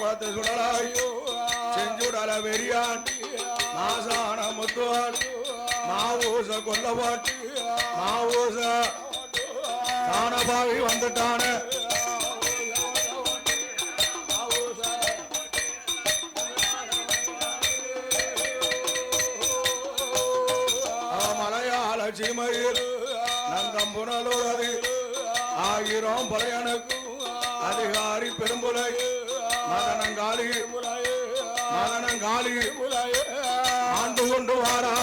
முகத்து சுடலாயோ செஞ்சுடல வெறியான் மாசான முத்துவான் மாவூச கொல்லவாட்டு மாவூச தானபாவி வந்துட்டான மலையாள சீமையில் நங்கம்புணலோரது ஆயிரம் பழையனுக்கு அதிகாரி பெரும்புலை மதனங்காலி ஆண்டு கொண்டு வாரா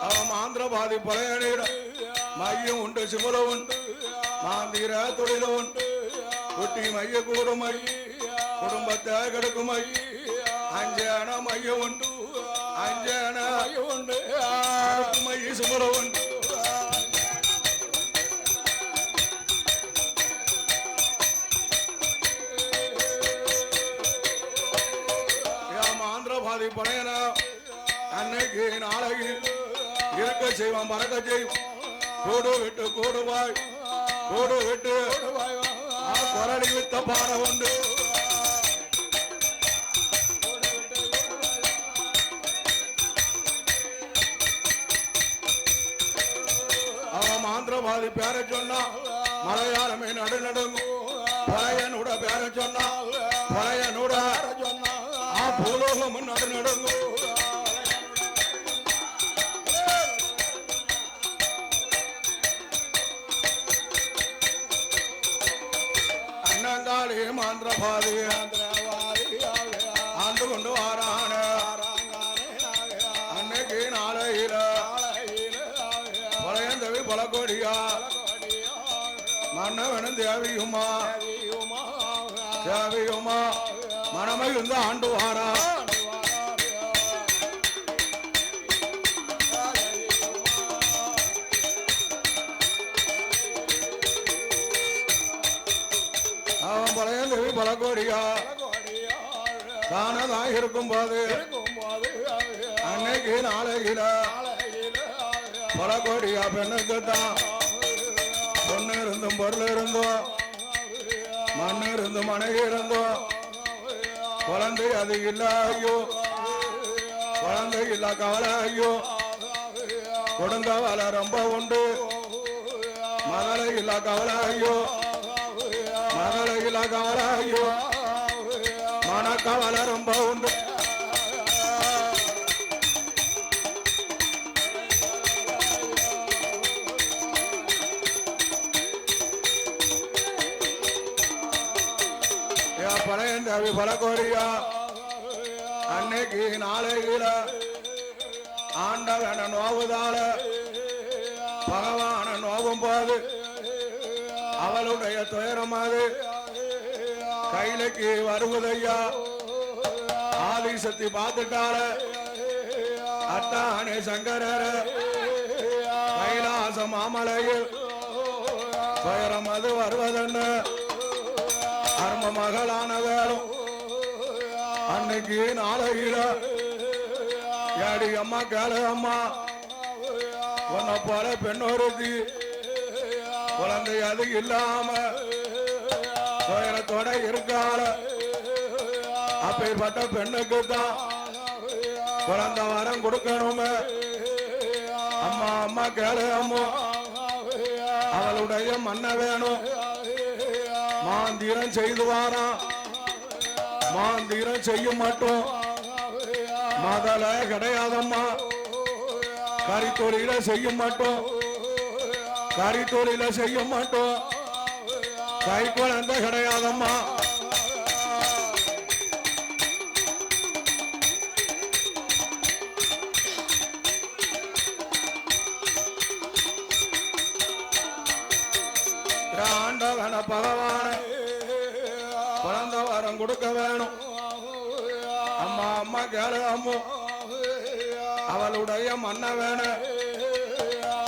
அவன் ஆந்திரபாதி பழையனிடம் மையம் உண்டு சிமுல உண்டு மாந்திர தொழில் உண்டு குட்டி மைய கூடுமை குடும்பத்தை கெடுக்குமை அஞ்சன மையம் உண்டு அஞ்சன உண்டு மைய சிமுல உண்டு ஆந்திரபாதி பழையன அன்னைக்கு நாளையில் இருக்க செய்வான் பறக்க செய்வான் கூடு விட்டு கூடுவாய் கூடு விட்டு குரடி விட்ட பாட உண்டு அவன் ஆந்திரபாதி பேர சொன்னா மலையாளமே நடு நடுங்கும் பழையனோட பேர சொன்னா பழையனோட பூலோகம் நடு நடுங்கும் அண்ணங்காளி ஆந்திரபாதி ஆண்டு கொண்டு வாரான அன்னைக்கு நாளையில பழையந்தவி பலகோடியா மன்னவனும் தேவியுமா தேவியுமா மனமை இருந்த ஆண்டு வாரா அவன் பழையந்தவி பலகோடியா தானதாக இருக்கும் போது அன்னைக்கு நாளையில பலகோடியா பெண்ணுக்கு தான் பொண்ணு இருந்தும் பொருள் இருந்தோம் மண்ணு இருந்து மனைவி இருந்தோம் குழந்தை அது இல்ல ஐயோ குழந்தை இல்ல கவலை ஐயோ கொடுங்க வலை ரொம்ப உண்டு மகளை இல்ல கவலை ஐயோ மகளை இல்ல கவலை ஐயோ மனக்கவலை ரொம்ப உண்டு பழையந்தவி பலகோடியா அன்னைக்கு நாளையில ஆண்டவன நோவுதால பகவான நோவும் போது அவளுடைய துயரம் அது கையிலைக்கு வருவதையா ஆதிசக்தி பார்த்துட்டால அத்தானே சங்கரர் கைலாச மாமலையில் துயரம் அது வருவதென்ன அரும மகளான வேலும் அன்னைக்கு நாளையில ஏடி அம்மா கேளு அம்மா உன்னை போல பெண்ணொருத்தி குழந்தை அது இல்லாம துயரத்தோட இருக்கால அப்பேற்பட்ட பெண்ணுக்கு தான் குழந்தை வரம் கொடுக்கணுமே அம்மா அம்மா கேளு அம்மா அவளுடைய மண்ண வேணும் மாந்திரம் செய்து வாரா மாந்திரம் செய்ய மாட்டோம் மதல கிடையாதம்மா கரித்தொழில செய்ய மாட்டோம் கரித்தொழில செய்ய மாட்டோம் கை குழந்தை கிடையாதம்மா ஆண்டவன பகவான குழந்தை வரம் கொடுக்க வேணும் அம்மா அம்மா கேளு அம்மோ அவளுடைய மண்ண வேணும்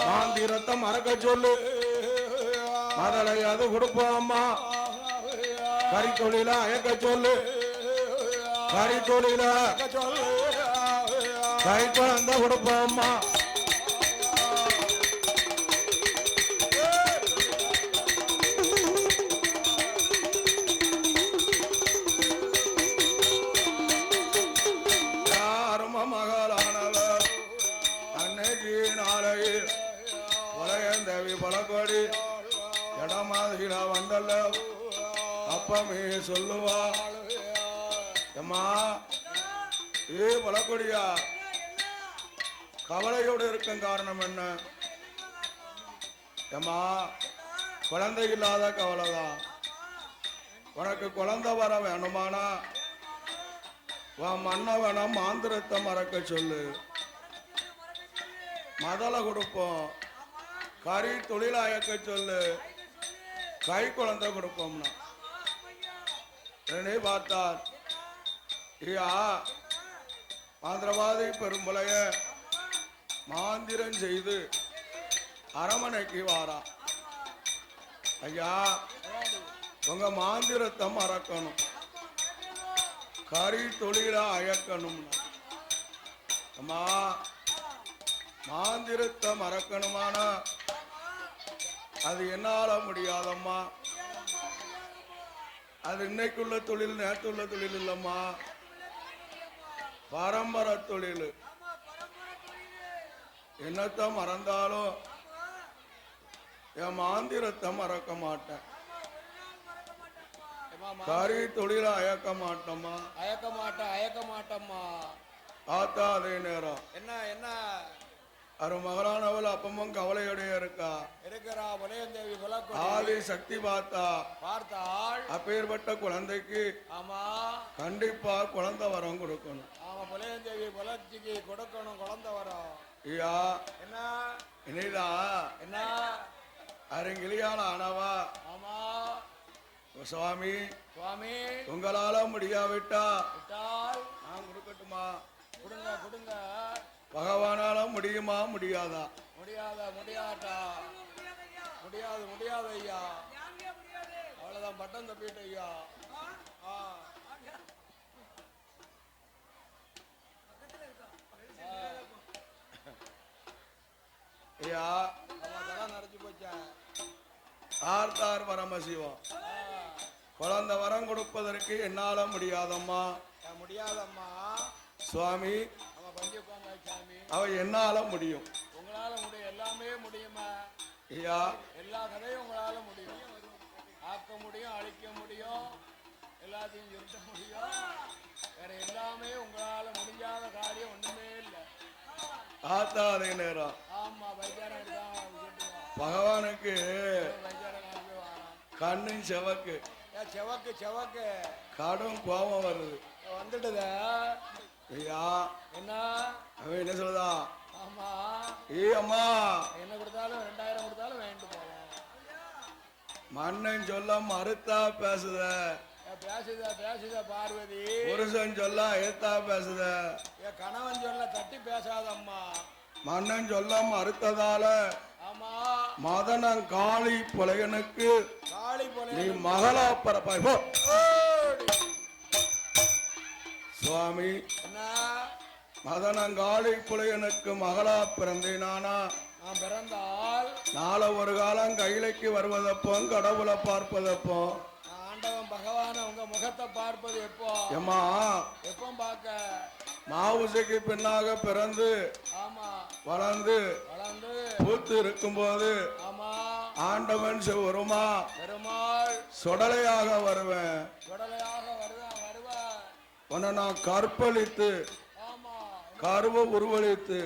மாந்திரத்தை மறக்க சொல்லு மதலை அது கொடுப்போம் அம்மா கரித்தொழில அயக்க சொல்லு கரித்தொழில கை குழந்தை கொடுப்போம் அம்மா தொழில வந்தல்ல அப்பமே சொல்லுவா அம்மா ஏ பலக்கொடியா கவலையோடு இருக்கும் காரணம் என்ன அம்மா குழந்தை இல்லாத கவலைதான் உனக்கு குழந்தை வர வேணுமானா உன் மன்னவன மாந்திரத்தை மறக்க சொல்லு மதலை கொடுப்போம் கறி தொழிலாயக்க சொல்லு கை குழந்தை கொடுப்போம்னா பார்த்தார் ஐயா மாந்திரவாதி பெரும்புலைய மாந்திரம் செய்து அரமனைக்கு வாரா ஐயா உங்க மாந்திரத்தை மறக்கணும் கறி தொழில அயக்கணும் அம்மா மாந்திரத்தை மறக்கணுமானா அது என்னால முடியாதம்மா அது இன்னைக்குள்ள தொழில் நேற்றுள்ள தொழில் இல்லம்மா பரம்பரை தொழில் என்னத்தை மறந்தாலும் என் மாந்திரத்தை மறக்க மாட்டேன் கறி தொழில அயக்க மாட்டோம்மா அயக்க மாட்டோம்மா ஆத்தா அதே நேரம் என்ன என்ன அரு மகளானவள் அப்பமும் கவலையோடைய இருக்கா தேவி ஆதி சக்தி பார்த்தாள் அப்பேற்பட்ட குழந்தைக்கு ஆமா கண்டிப்பா குழந்தை வரம் கொடுக்கணும் ஆமா தேவி வளர்ச்சிக்கு கொடுக்கணும் குழந்தை வரம் ஐயா என்ன இனிதா என்ன அருங்கிலியால ஆனவா ஆமா சுவாமி சுவாமி உங்களால முடியாவிட்டா நான் கொடுக்கட்டுமா கொடுங்க கொடுங்க பகவானால முடியுமா முடியாதா முடியாதா முடியாது ஐயா அவ்வளவுதான் பட்டம் தப்பிட்டு ஐயா ஐயா நரைச்சு போச்சேன் ஆர்த்தார் பரமசிவம் குழந்தை வரம் கொடுப்பதற்கு என்னால முடியாதம்மா சுவாமி அவ என்னால முடியும் உங்களால முடியும் எல்லாமே முடியுமா ஐயா எல்லா கதையும் உங்களால முடியும் ஆக்க முடியும் அழிக்க முடியும் எல்லாத்தையும் இருக்க முடியும் வேற எல்லாமே உங்களால முடியாத காரியம் ஒண்ணுமே இல்லை ஆத்தா அதே நேரம் ஆமா வைத்தியாரம் பகவானுக்கு கண்ணும் செவக்கு செவக்கு கடும் கோபம் வருது வந்துடுத ஐயா என்ன அவன் என்ன சொல்லுதா ஆமா ஏ அம்மா என்ன கொடுத்தாலும் 2000 கொடுத்தாலும் வேண்டு போவோம் மன்னன் சொல்ல மறுத்தா பேசுத பேசுத பார்வதி புருஷன் சொல்ல ஏத்தா பேசுத கணவன் சொல்ல தட்டி பேசாதம்மா மன்னன் சொல்ல மறுத்ததால ஆமா மதனன் காளி புலையனுக்கு நீ மகளா பரப்பாய் சுவாமி மதனங்காளி புலையனுக்கு மகளா பிறந்தேனானா நான் பிறந்தால் நாளை ஒரு காலம் கையிலைக்கு வருவதப்போ கடவுளை பார்ப்பதப்போ ஆண்டவன் பகவான உங்க முகத்தை பார்ப்பது எப்போ எம்மா எப்போ பார்க்க மாவுசைக்கு பின்னாக பிறந்து ஆமா வளர்ந்து பூத்து இருக்கும்போது ஆமா ஆண்டவன் வருமா பெருமாள் சொடலையாக வருவேன் உன்னை நான் கற்பழித்து கருவ உருவளித்து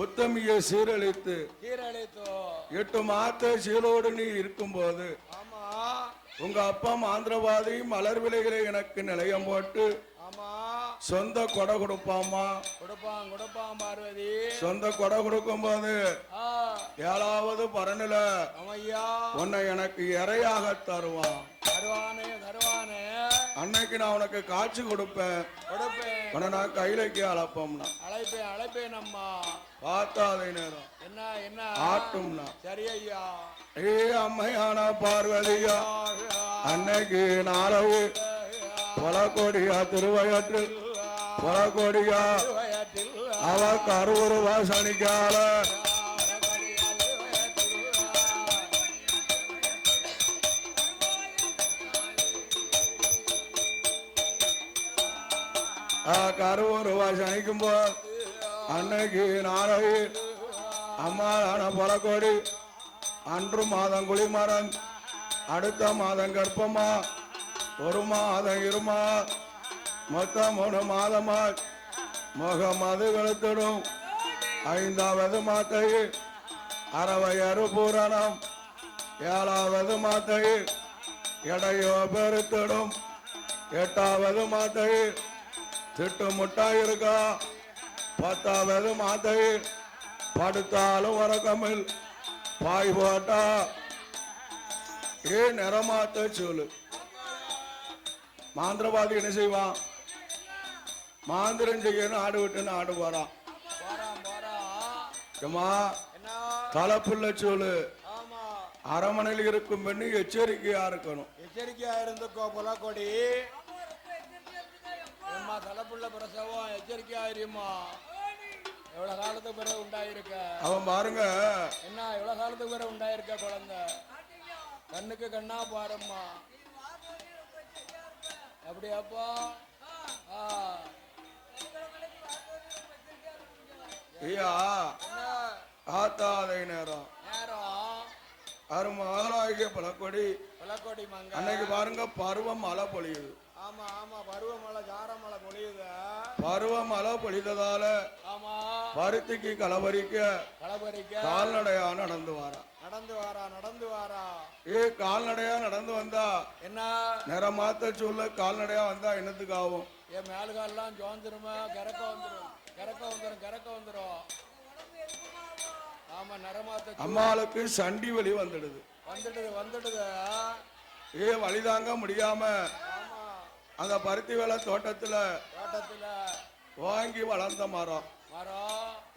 உத்தமியை சீரழித்து 8 மாத சீலோடு நீ இருக்கும்போது உங்க அப்பா ஆந்திரவாதி மலர் விலைகளை எனக்கு நிலையம் போட்டு சொந்த கொடை கொடுப்பாமா கொடுப்பான் பார்வதி சொந்த கொடை கொடுக்கும் போது 7வது பரனில உன்னை எனக்கு இறையாக தருவான் தருவானே அன்னைக்கு நான் உனக்கு காட்சி கொடுப்பேன் உன்னை நான் கையிலைக்கு அழைப்போம்னா அழைப்பேன் அம்மா பார்த்தாதே நேரம் என்ன ஆட்டும்னா சரி ஐயா ஏ அம்மையான பார்வதியா அன்னைக்கு நாளவு பலகோடியா திருவயற்றில் பலகோடியா அவ கருவுரு வாசனிக்கால கருவுரு வாசனிக்கும் போது அன்னைக்கு நாளையில் அம்மாளான பலகோடி அன்று மாதம் குளிமரன் அடுத்த மாதம் கர்ப்பமா, ஒரு மாதம் இருமா, மொத்தம் 3 மாதமா முகம் அது வெளுத்திடும். 5வது மாத்தையில் அறவையறு பூரணம், 7வது மாத்தையில் எடையோ பெருத்திடும். 8வது மாத்தையில் திட்டு முட்டாய் இருக்கா. 10வது மாத்தையில் படுத்தாலும் உறக்கமில் பாய் போட்டா நிறமாத்த சொல்லு. மாந்திரவாதி என்ன செய்வான்? மாந்திரம் செய்யணும் ஆடு விட்டுன்னு ஆடு போறான். தலைப்புள்ள சொல்லு. அரமனையில் இருக்கும் பெண்ணு எச்சரிக்கையா இருக்கணும். எச்சரிக்கையா இருந்துக்கோ புலக்கொடி. தலைப்புள்ள பிரசவம் எச்சரிக்கையா இருமா. எவ்வளவு காலத்துக்கு பிறகு உண்டாயிருக்க அவன் பாருங்க. என்ன எவ்வளவு காலத்துக்கு பிறகு உண்டாயிருக்க குழந்தை? கண்ணுக்கு கண்ணா பாரும்மா. அப்படியாப்பா? ஐயா ஆத்தாதை நேரம் அருமாகிய பழக்கொடி அன்னைக்கு பாருங்க பருவம் மழை பொழியுது. ஆமா ஆமா பருவமழை ஜாரமழை பொழியுது. பருவமழை பொழிந்ததால பருத்திக்கு களபரிக்க கால்நடையா நடந்து வாரா. கால்நடையா நடந்து வந்தா என்ன நிறமாத்த சொல்ல கால்நடையா வந்தா என்னத்துக்கு ஆகும்? என் மேல்கால்லாம் ஜோந்துருமா கறக்க வந்துரும். ஆமா நிறமாத்த அம்மாளுக்கு சண்டி வலி வந்துடுது. வழிதாங்க முடியாம அந்த பருத்தி வேலை தோட்டத்துல வாங்கி வளர்ந்த மரம்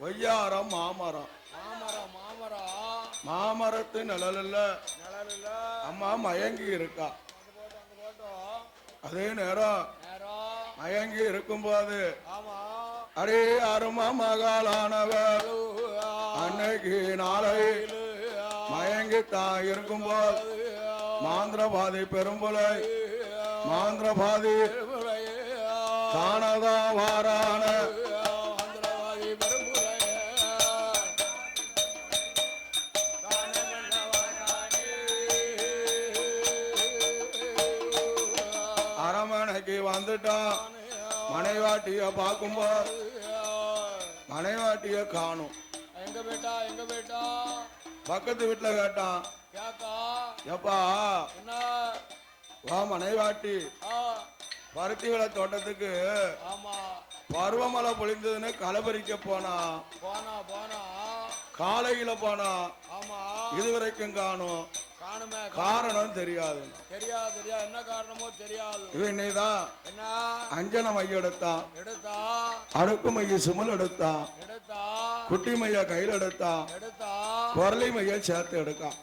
ஒய்யாரம் மாமரம். மாமரத்து நிழல்ல அம்மா மயங்கி இருக்கா. அதே நேரம் மயங்கி இருக்கும்போது அரே அருமா மகாலானவர் அன்னைக்கு நாளை மயங்கித்தான் இருக்கும்போது மாந்திரபாதி பெரும்புலை மாந்திரபாதி தானதா வாரான அரமனைக்கு வந்துட்டான். மனைவாட்டிய பார்க்கும்போது மனைவாட்டிய காணும். எங்க போயிட்டா? பக்கத்து வீட்டுல கேட்டான். எப்பா வா மனைவாட்டி பருத்தி விளை தோட்டத்துக்கு பருவமழை பொழிந்ததுன்னு களபரிக்க போனா. காலையில போனா இதுவரைக்கும் காணும். காரணம் தெரியாது. என்ன காரணமோ தெரியாது. இன்னைதான் அஞ்சன மைய எடுத்தான். அடுக்கு மைய சுமல் எடுத்தான். குட்டி மைய கையில் எடுத்தான். குரலி மைய சேர்த்து எடுக்கான்.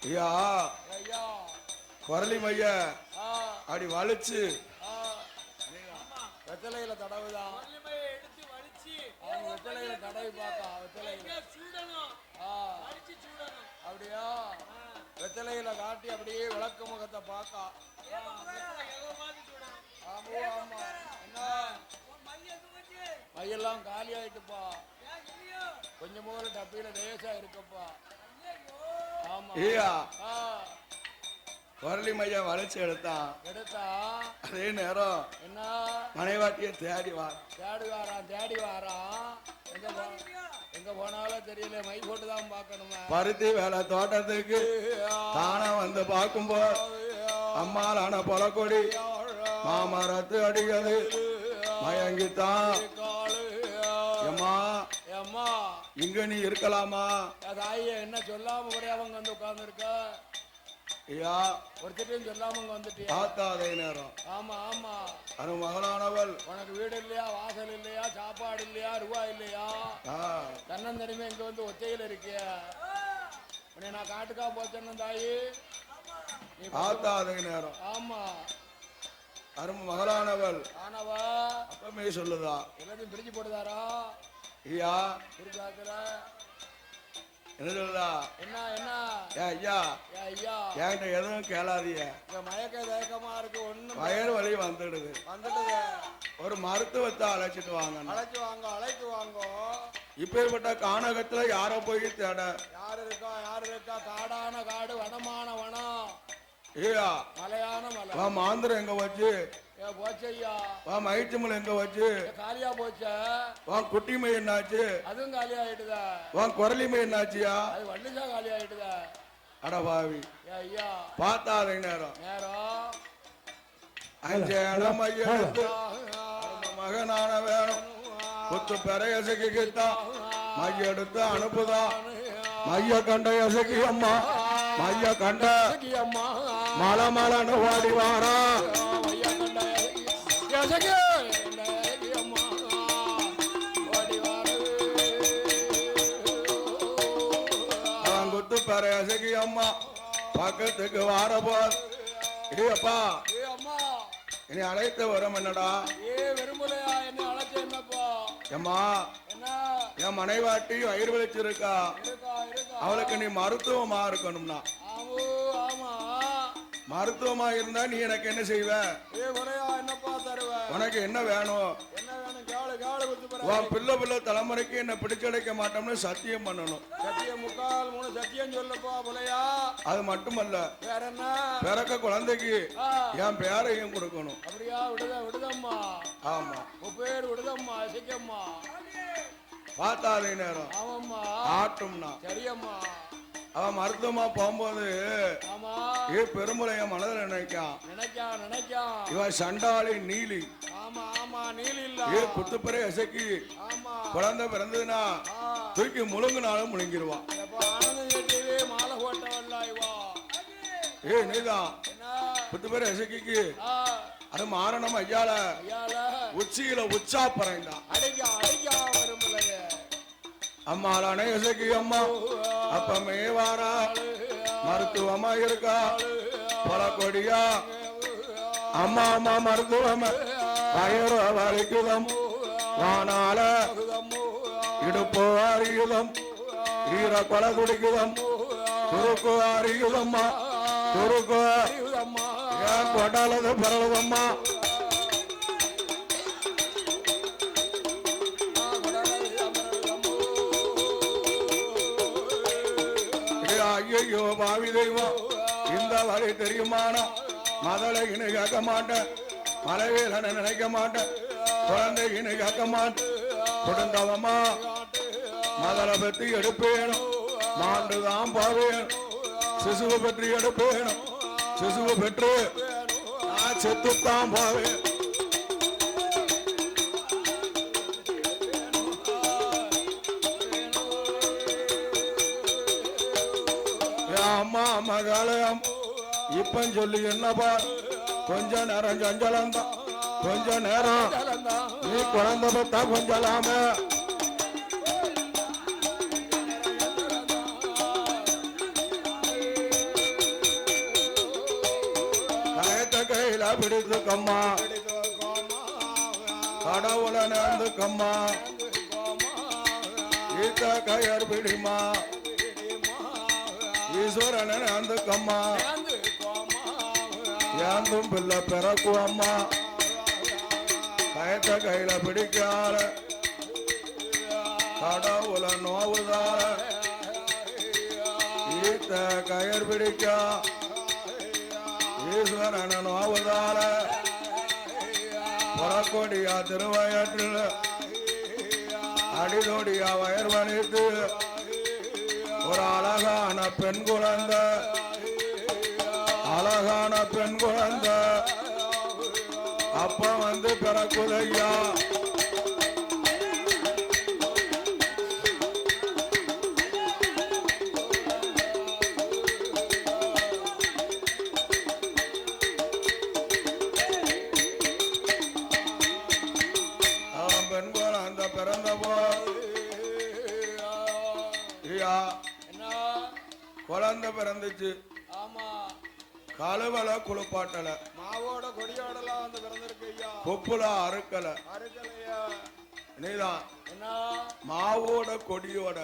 ஐயா குரலி மைய அப்படி வலிச்சு வெத்தலையில தடவுதான். வெத்தலையில தடவி பாக்கா. அப்படியா? வெத்தலையில காட்டி அப்படியே விளக்கு முகத்தை பாக்கா. மையெல்லாம் காலி ஆயிட்டுப்பா. கொஞ்சம் முதல்ல டப்பியில லேசா இருக்கப்பா. குரலி மைய வளைச்சு எடுத்தான். அதே நேரம் என்ன மனைவாட்டிய தேடி வாரான். எங்க போனாலும் தெரியல. மை போட்டுதான் பாக்கணுமா? பருத்தி வேலை தோட்டத்துக்கு தானா வந்து பார்க்கும்போது அம்மாலான பொலக்கொடி மாமரத்து அடிக்கிறது. மயங்கித்தான். இங்க நீ இருக்கலாமா? என்ன சொல்லாம ஒரே அவங்க வந்து உட்கார்ந்து இருக்க. ஐயா ஒருத்தரையும் சொல்லாம இங்க வந்துட்டியா? தாத்தா அதே நேரம். ஆமா அரு மகளானவள் உனக்கு வீடு இல்லையா, வாசல் இல்லையா, சாப்பாடு இல்லையா, ரூபாய் இல்லையா? தன்னந்தனிமே இங்க வந்து ஒத்தையில இருக்கிய. உன்னை நான் காட்டுக்கா போச்சேன்னு தாயி. தாத்தா அதே நேரம். ஆமா அரும மகளானவள் ஆனவா அப்பமே சொல்லுதா? எல்லாத்தையும் பிரிச்சு போடுதாரா? ஐயா பிரிச்சாக்குற என்ன சொல்லுதா? என்ன ஐயா என்கிட்ட எதுவும் கேளாதீங்க. மயக்க தயக்கமா இருக்கு. ஒண்ணு வயிறு வலி வந்துடுது. ஒரு மருத்துவத்தை அழைச்சிட்டு வாங்க. அழைச்சு வாங்க. இப்பேற்பட்ட கானகத்துல யார போய் தேட? யாரு இருக்கா? காடான காடு, வனமான வனம், ஏயா மலையான மலை. வா மாந்திரம் எங்க வச்சு? போச்சையா. வா மயிற்றுமலை எங்க வச்சு? காலியா போச்ச. வா குட்டிமை என்னாச்சு? அதுவும் காலி ஆயிட்டுதா. வா குரலிமை என்னாச்சியா? அது வள்ளிசா காலி ஆயிட்டுதா. அட பாவி ஐயா பார்த்தாத நேரம் அஞ்சேன மையெடுத்து மகனான வேணும் குத்து பெறையசைக்கு கிட்டா மையெடுத்து அனுப்புதா மைய கண்ட எசக்கி அம்மா மைய கண்ட மலை மலன்னு வாடி வாரா குத்து பெறையசைக்கு அம்மா பக்கத்துக்கு வார போர் அப்பா இனி அழைத்த வரும் என்னடா? விரும்பலையா? என்ன அழைச்ச என்னப்பா? ஏம்மா என் மனைவாட்டி வயிறு வலிச்சிருக்கா, அவளுக்கு நீ மருத்துவமா இருக்கணும்னா. மருத்துவமா இருந்தா நீ எனக்கு என்ன செய்வ? என்னப்பா தருவ? உனக்கு என்ன வேணும்? பிள்ளை பிள்ளை தலைமுறைக்கு என்ன பிடிச்சடைக்க மாட்டோம்னு சத்தியம் பண்ணணும். சத்தியம் 3 சத்தியம் சொல்லப்பா புலையா. அது மட்டுமல்ல, வேற என்ன? பிறக்க குழந்தைக்கு என் பேரையும் கொடுக்கணும். அப்படியா? விடுதம்மா. ஆமா, உன் பேர் விடுதம்மா, சிக்கம்மா. பார்த்தாதே நேரம் ஆட்டும்னா சரியம்மா. அவன் மருத்துவமா போகும்போது பெருமுளைய மனதில் நினைக்கான் இவன் சண்டாளி நீலி. குத்துப்பறை இசைக்கு குழந்தை பிறந்ததுன்னா தூக்கி முழுங்குனாலும் முழுங்கிடுவான். நீதான் குத்துப்பறை இசைக்கு அது மாறணும் ஐயால உச்சியில உச்சா பறைந்தான் அம்மாளானே இசைக்கு அம்மா அப்பமே வாரா மருத்துவமா இருக்கா பல கொடியா அம்மா அம்மா மருத்துவம் வயிறு வலிக்குதம் வானால இடுப்பு அறியுதம் ஈர கொலை குடிக்குதம் குறுக்கு அறியுதம்மா குறுக்கு ஏன் கொட்டாலது பிறகுதம்மா ஐயோ பாவி தெய்வம் இந்த வழி தெரியுமானா மதலைன்னு கேட்க மாட்டேன் மலைவேலனை நினைக்க மாட்டேன் குழந்தைன்னு கேட்க மாட்டேன் கொடுந்தவமா மதலை பற்றி எடுப்பேனும் மாண்டுதான் பாவேன் சிசுவை பற்றி எடுப்பேனும் சிசுவை பெற்று நான் செத்துத்தான் போவேன். அம்மா மகளம் இப்ப சொல்லி என்னப்பா கொஞ்ச நேரம் சஞ்சலம் தான் கொஞ்ச நேரம் நீ குழந்தை பத்தா கொஞ்சலாம கயத்த கையில பிடித்துக்கம்மா கடவுளை நேர்ந்துக்கம்மா ஈத்த கயர் பிடிமா ஈஸ்வரனை நேர்ந்துக்கம்மா ஏந்தும் பிள்ளை பிறக்கும் அம்மா கயத்த கையில பிடிக்கால கடவுள நோவுதால ஈத்த கயர் பிடிக்கா ஈஸ்வரனை நோவுதால புறக்கொடியா திருவயற்றில் அடிதோடியா வயர் வலித்து ஒரு அழகான பெண் குழந்தை அழகான பெண் குழந்தை அப்ப வந்து பிறக்குதையா பெண் குழந்தை பிறந்த குழந்தை பிறந்துச்சு. கழுவல குளிப்பாட்டல மாவோட கொடியோடலாம் வந்து பிறந்திருக்கு ஐயா. கொப்புல அறுக்கலையா நீதான் மாவோட கொடியோட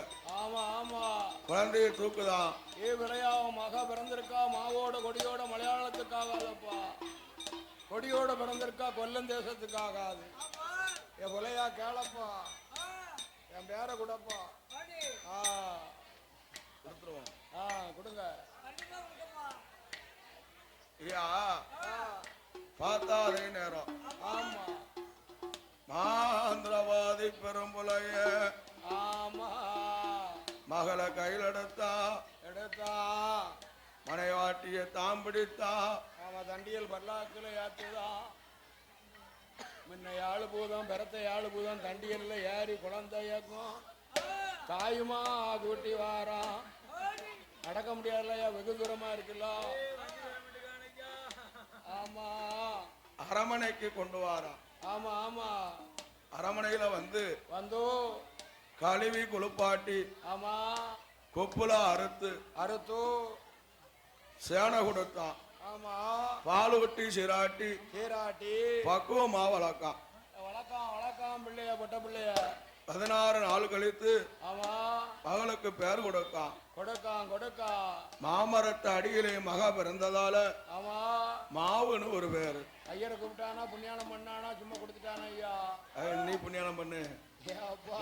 குழந்தைய தூக்குதான். விளையா மகா பிறந்திருக்கா மாவோட கொடியோட மலையாளத்துக்காகாதப்பா. கொடியோட பிறந்திருக்கா கொல்லம் தேசத்துக்காகாது. என் புலையா கேளப்பா என் பேரை கூடப்பா. கொடுத்துருவோம். கொடுங்க ஐயா. பார்த்தா அதே நேரம் ஆமா மாந்திரவாதி பெரும்புலைய ஆமா மகளை கையில் எடுத்தா மனைவாட்டிய தாம் பிடித்தா. அவன் தண்டியல் பல்லாக்குல ஏத்துதான். முன்ன யாழு பூதம் பெறத்த யாழு பூதம் தண்டியல்ல ஏறி குழந்தையக்கும் தாயுமா கூட்டி வாரான். நடக்க முடியாதுலையா, வெகு தூரமா இருக்குல்ல. ஆமா அரமனைக்கு கொண்டு வாரான். ஆமா ஆமா அரமனையில வந்து கழுவி குளிப்பாட்டி ஆமா கொப்புல அறுத்து சேனை கொடுத்தான். ஆமா பால் ஊட்டி சீராட்டி பக்குவமா வளர்க்கான். வளர்க்கான் பிள்ளைய பொட்ட பிள்ளைய 16 நாள் கழித்து ஆமா மகளுக்கு பேர் கொடுக்கான். மாமரத்தை அடியிலே மகா பிறந்ததால ஆமா மாவுன்னு ஒரு பேரு. ஐயரை கூப்பிட்டானா புண்ணியானம் பண்ணானா சும்மா கொடுத்துட்டானா? ஐயா நீ புண்ணியானம் பண்ணு. அப்பா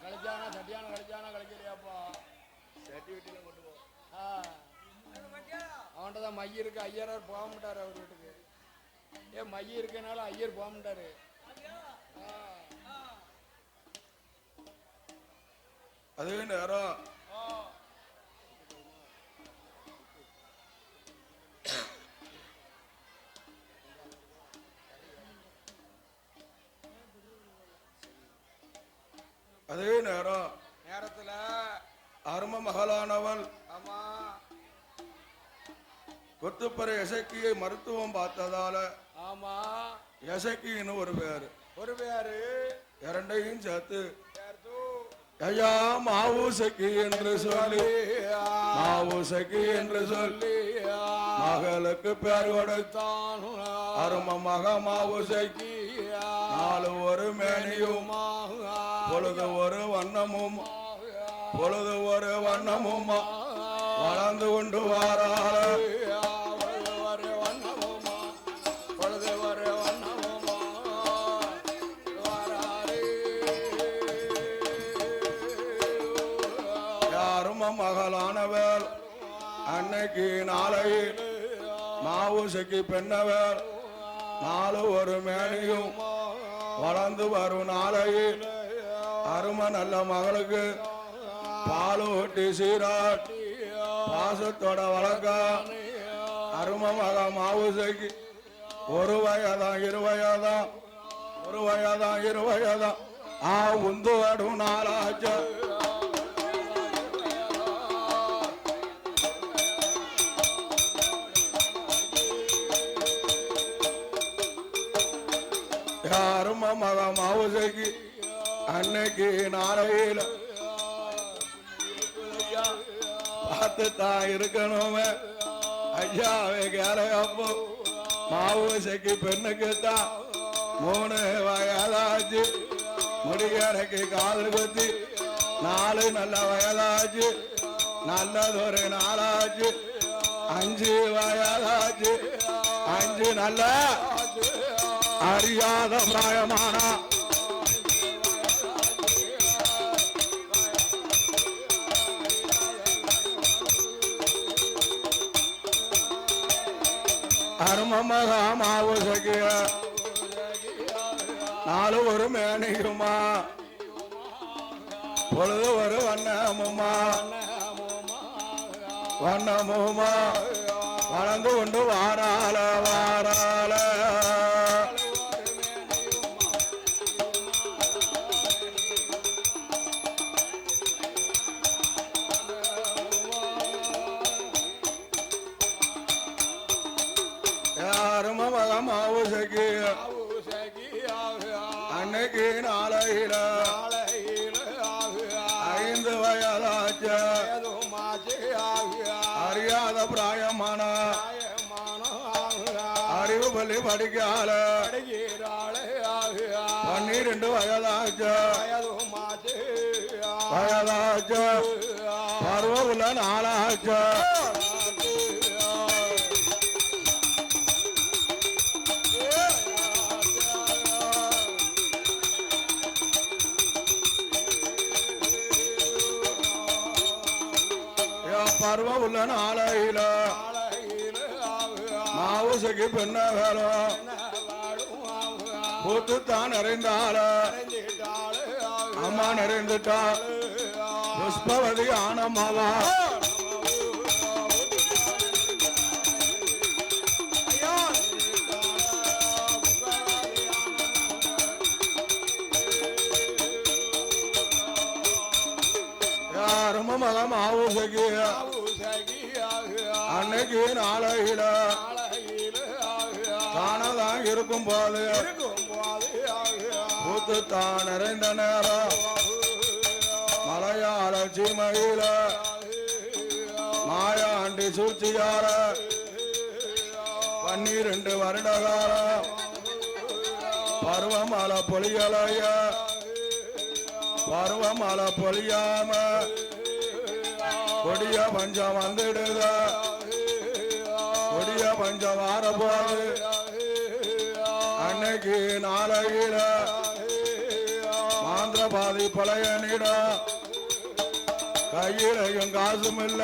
கழிச்சானா கழிக்கிறியாப்பா? கொண்டு போ. அவன்கிட்டதான் மைய இருக்கு. ஐயரார் போக மாட்டாரு அவர் வீட்டுக்கு. மைய இருக்கனால ஐயர் போக மாட்டாரு. அதே நேரம் நேரத்துல அரும மகளானவள் ஆமா கொத்துப்பறை எசக்கியை மருத்துவம் பார்த்ததால ஆமா எசக்கின்னு ஒரு பேரு. இரண்டையும் சேர்த்து ஐயா மாவுசக்கி என்று சொல்லி மகளுக்கு பேர் கொடுத்தான். அரும மக மாவுசக்கி. நாலு ஒரு மேனியும் பொழுது ஒரு வண்ணமும் வளர்ந்து கொண்டு வாராள். மகளானவர் அன்னைக்கு நாளையில் மாவுசைக்கு பெண்ணவர். நாலு ஒரு மேனியும் வளர்ந்து வரும் நாளையில் அரும நல்ல மகளுக்கு பால் ஊட்டி சீராட்டி பாசத்தோட வளர்க்க. அரும மக மாவுசைக்கு ஒரு வயதான் இரு வயதான் உந்து வரும் நாளாச்ச. அரும மக மாவுசைக்கு அன்னைக்கு நாளையில பார்த்துத்தான் இருக்கணுமே. ஐயாவே கேளையப்போ மாவுசைக்கு பெண்ணுக்குத்தான் 3 வயதாச்சு. முடிகரைக்கு காதல் குத்தி 4 நல்ல வயதாச்சு. நல்லதொரு நாளாச்சு. 5 வயதாச்சு. 5 நல்ல அறியாத பிராயமானா அரும மக மாவுசக்கிய 4 ஒரு மேனியுமா பொழுது ஒரு வண்ணமுமா வளர்ந்து கொண்டு வாராள அரும மக மாவுசக்கி அன்னைக்கு நாளையில 5 வயதாச்ச. அறியாத பிராயமான அறிவு பள்ளி படிக்கால 12 வயதாச்ச. பருவமுள்ள நாளாச்ச. உள்ள நாளையில மாவுசைக்கு பெண்ண வேலும் கூத்து தான் நிறைந்தாள அம்மா நிறைந்துட்டா புஷ்பவதி ஆனம்மாவா யாரும் மகம் ஆவுசைக்கு அன்னைக்கு நாளையில தானதான் இருக்கும் போது கூத்து தான் நிறைந்த நேரம் மலையாள சீமையில மாயாண்டி சூழ்ச்சியார 12 வருடகாரம் பருவமழை பொழியலைய பருவமழை பொழியாம கொடிய பஞ்சம் வந்துடுத கொடிய பஞ்சம் வாரப்போது அன்னைக்கு நாளையில மாந்திரபாதி பழையனிடம் கையிலையும் காசும் இல்ல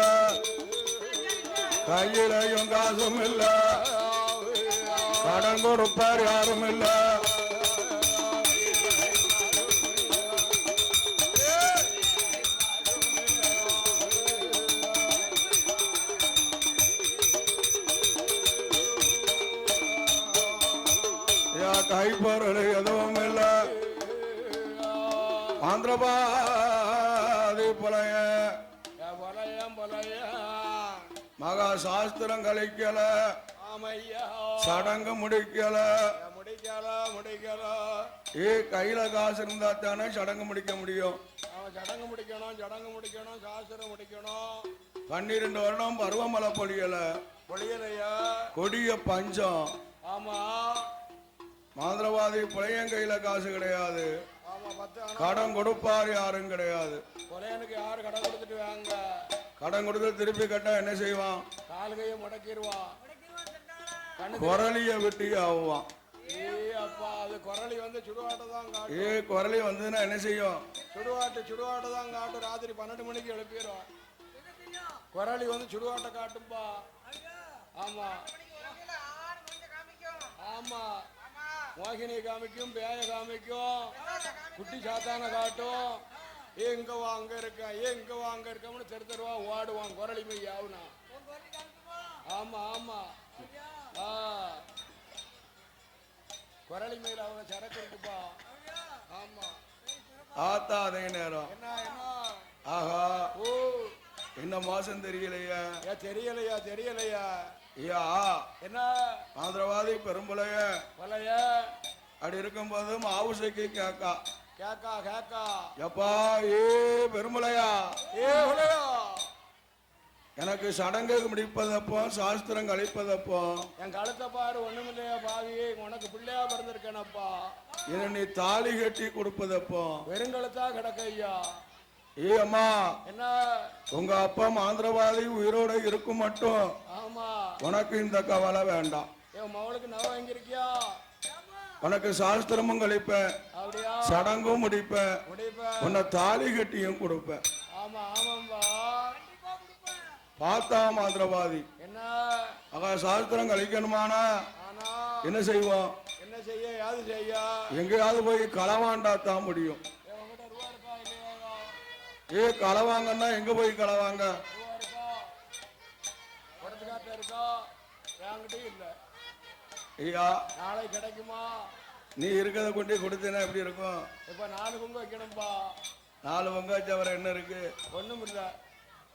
கையிலையும் காசும் இல்ல கடன் கொடுப்பார் யாரும் இல்ல கைப்பொருள் எதுவும் இல்ல ஆந்திரபாதி புலைய மகா சாஸ்திரம் கழிக்கல சடங்கு முடிக்கல கையில காசு இருந்தா தானே சடங்கு முடிக்க முடியும் சடங்கு முடிக்கணும் சாஸ்திரம் முடிக்கணும் 12 வருடம் பருவமழை பொழியலையா கொடிய பஞ்சம் ஆமா மாந்திரவாதி புலையன் கையில காசு கிடையாது கடன் கொடுப்பார் யாரும் கிடையாது புலையனுக்கு யாரு கடன் கொடுத்துட்டு வாங்க கடன் கொடுத்து திருப்பி கட்ட என்ன செய்வான் கால்கையை முடக்கிடுவான் குரலிய வெட்டி ஆகுவான் அப்பா அது குரலி வந்து சுடுவாட்டை தான் காட்டும் குரலி வந்ததுன்னா என்ன செய்யும் சுடுவாட்டை தான் காட்டும் ராத்திரி 12 மணிக்கு எழுப்பிடும் குரலி வந்து சுடுவாட்டை காட்டும்பா ஆமா ஆமா மோகினி காமிக்கும் பேய காமிக்கும் குட்டி சாத்தான காட்டும் இங்க வா அங்க இருக்க இங்க வா அங்க இருக்கம்னு தெருவா ஓடுவான் குரலி மெய் ஆகுனா ஆமா ஆமா குரலி மெயில் அவங்க சரக்கு இருக்குப்பா ஆமா ஆத்தா அதே நேரம் என்ன என்ன ஆஹா ஓ என்ன மாசம் தெரியலையா தெரியலையா ஐயா என்ன ஆந்திரவாதி பெரும்புலைய அப்படி இருக்கும்போது மாவுசைக்கு கேக்கா எப்பா பெரும்புலையா எனக்கு சடங்கு முடிப்பதப்போ சாஸ்திரம் கழிப்பதப்போ என் கழுத்தை பாரு ஒண்ணுமில்லையா பாவி உனக்கு பிள்ளையா பிறந்திருக்கேனப்பா இதை நீ தாலி கட்டி கொடுப்பதப்போ வெறுங்கழுத்தா கிடக்க ஐயா அம்மா என்ன உங்க அப்பா மாந்திரவாதி உயிரோட இருக்கும் மட்டும் ஆமா உனக்கு இந்த கவலை வேண்டாம் மவளுக்கு நவ வாங்கிருக்கியா உனக்கு சாஸ்திரமும் கழிப்பேன் சடங்கும் முடிப்பேன் உன்னை தாலி கட்டியும் கொடுப்பேன் ஆமா ஆமாம்பா பார்த்தா மாந்திரவாதி என்ன சாஸ்திரம் கழிக்கணுமானா என்ன செய்வோம் எங்கேயாவது போய் களவாண்டா தான் முடியும் களவாங்கன்னா எங்க போய் களவாங்க ஐயா நாளைக்கு கிடைக்குமா நீ இருக்கிறத கொண்டு கொடுத்தேன்னா எப்படி இருக்கும் இப்ப 4 பங்கு வைக்கணும்பா 4 பங்கு வச்சவரை என்ன இருக்கு ஒண்ணும் இல்ல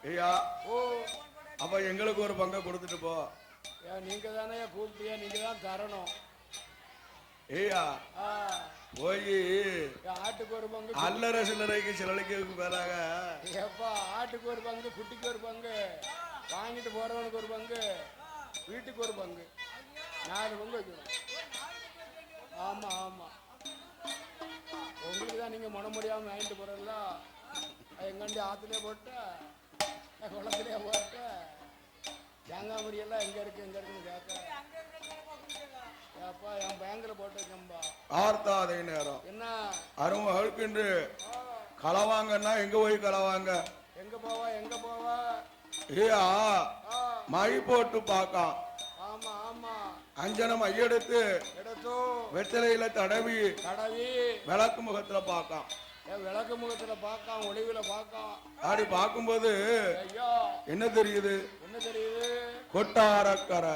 ஐயா ஓ அப்ப எங்களுக்கு ஒரு பங்கை கொடுத்துட்டு போ நீங்க தானே கூப்பிட்டியா நீங்க தான் தரணும் ஐயா போய் ஆட்டுக்கு ஒரு பங்கு அல்லற சில்லறைக்கு சிலருக்கு பேராக எப்பா ஆட்டுக்கு ஒரு பங்கு குட்டிக்கு ஒரு பங்கு வாங்கிட்டு போறவனுக்கு ஒரு பங்கு வீட்டுக்கு ஒரு பங்கு 4 பங்கு வைக்கணும் ஆமா ஆமா உங்களுக்கு தான் நீங்க மனம் முடியாம வாங்கிட்டு போறல எங்கண்டி ஆத்துலயே போட்ட குளத்திலே போட்ட தேங்காய் முறியெல்லாம் எங்க இருக்குன்னு கேட்க அப்பா என் பேங்க்ல போட்டு வைக்கம்பா ஆர்த்தா அதே நேரம் என்ன அருமகளுக்கு களவாங்கன்னா எங்க போய் களவாங்க எங்க போவா ஏயா ஆ, மை போட்டு பார்க்கான் ஆமா ஆமா அஞ்சன மையெடுத்து எடுத்து வெத்தலையில தடவி தடவி விளக்கு முகத்துல பார்க்கான். விளக்கு முகத்துல பார்க்கான், ஒளிவுல பார்க்கான். அப்படி பார்க்கும்போது ஐயா என்ன தெரியுது? என்ன தெரியுது? கொட்டாரக்கரை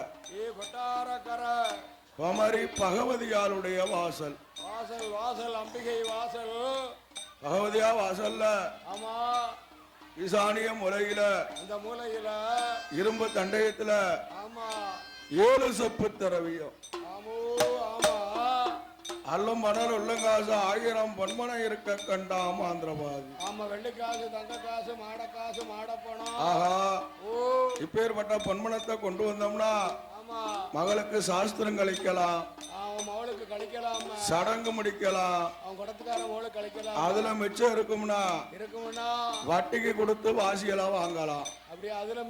கொட்டாரக்கரை குமரி பகவதியாருடைய வாசல். வாசல் வாசல் அம்பிகை வாசல். பகவதியா வாசல்ல ஆமா ஈசானிய முறையில அந்த மூலையில இரும்பு தண்டயத்துல ஆமா 7 செப்பு திரவியம். ஆமோ ஆமா அல்லும் மணல் உள்ளங்காசு 1000 பொன்மனை இருக்க கண்டாம் ஆந்திரபாதி. ஆமா வெள்ளிக்காசு, தங்க காசு, மாடக்காசு, மாடப்பணம். ஆஹா ஓ இப்பேற்பட்ட பொன்மனத்தை கொண்டு வந்தோம்னா ஆமா மகளுக்கு சாஸ்திரம் கழிக்கலாம், அவன் மவளுக்கு கழிக்கலாம், சடங்கு முடிக்கலாம். அவன் குடத்துக்கார மவளுக்கு கழிக்கலாம். அதுல மிச்சம் இருக்கும்னா இருக்கும்னா வட்டிக்கு கொடுத்து வாசியெல்லாம் வாங்கலாம். அப்படி அதுல